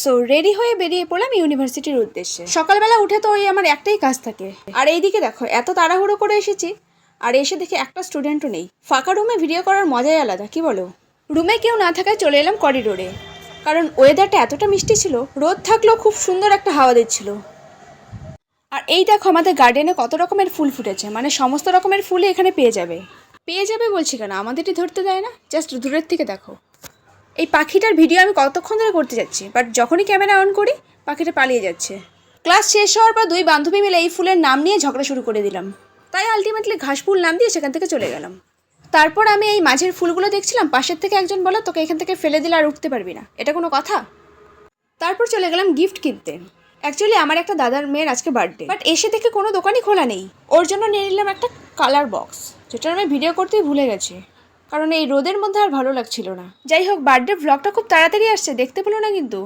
So ready হয়ে বেরিয়ে পড়লাম ইউনিভার্সিটির উদ্দেশ্যে। সকালবেলা উঠে তো ওই আমার একটাই কাজ থাকে। আর এইদিকে দেখো এত তাড়াহুড়ো করে এসেছি, আর এসে দেখে একটা স্টুডেন্টও নেই। ফাঁকা রুমে ভিডিও করার মজাই আলাদা, কি বলো? রুমে কেউ না থাকায় চলে এলাম করিডোরে, কারণ ওয়েদারটা এতটা মিষ্টি ছিল, রোদ থাকলেও খুব সুন্দর একটা হাওয়া দিচ্ছিল। আর এই দেখো আমাদের গার্ডেনে কত রকমের ফুল ফুটেছে, মানে সমস্ত রকমের ফুলই এখানে পেয়ে যাবে বলছি কেন, আমাদেরই ধরতে দেয় না, জাস্ট দূরের থেকে দেখো। এই পাখিটার ভিডিও আমি কতক্ষণ ধরে করতে যাচ্ছি, বাট যখনই ক্যামেরা অন করি পাখিটা পালিয়ে যাচ্ছে। ক্লাস শেষ হওয়ার পর দুই বান্ধবী মিলে এই ফুলের নাম নিয়ে ঝগড়া শুরু করে দিলাম, তাই আলটিমেটলি ঘাস ফুল নাম দিয়ে সেখান থেকে চলে গেলাম। তারপর আমি এই মাঝের ফুলগুলো দেখছিলাম, পাশের থেকে একজন বলল তোকে এখান থেকে ফেলে দিলে আর উঠতে পারবি না, এটা কোনো কথা? তারপর চলে গেলাম গিফট কিনতে। অ্যাকচুয়ালি আমার একটা দাদার মেয়ের আজকে বার্থডে, বাট এসে দেখে কোনো দোকানই খোলা নেই। ওর জন্য নিয়ে নিলাম একটা কালার বক্স, যেটা আমি ভিডিও করতেই ভুলে গেছি, কারণ এই রোদের মধ্যে আর ভালো লাগছিল না। যাই হোক, বার্থডে ভ্লগটা খুব তাড়াতাড়ি আসছে, দেখতে পেলো না কিন্তু।